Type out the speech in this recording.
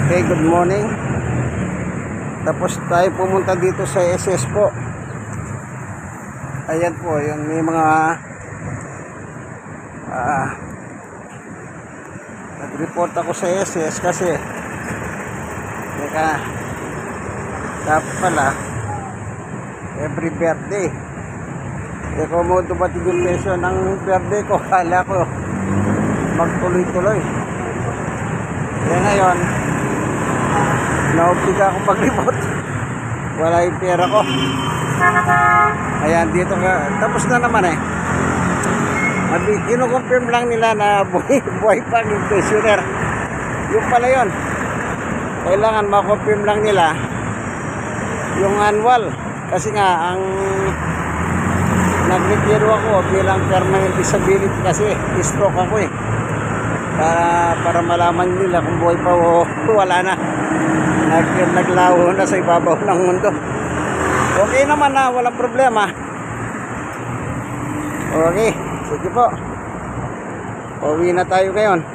Okay, good morning. Tapos tayo pumunta dito sa SS po. Ayan po, yung may mga nag-report ako sa SS kasi dapat pala every birthday kung mo dumating yung peso ng birthday ko, kala ko magtuloy-tuloy. Kaya ngayon naobliga ako mag-report, wala yung pera ko. Ayan, dito ka, tapos na naman ino-confirm lang nila na buhay pa yung pensioner. Yung pala yun, kailangan ma-confirm lang nila yung annual, kasi nga ang nag-retiro ako bilang permanent disability kasi stroke ako para malaman nila kung buhay pa o wala na, naglaho na sa ibabaw ng mundo. Okay naman na, walang problema. Okay, sige po, pauwi na tayo ngayon.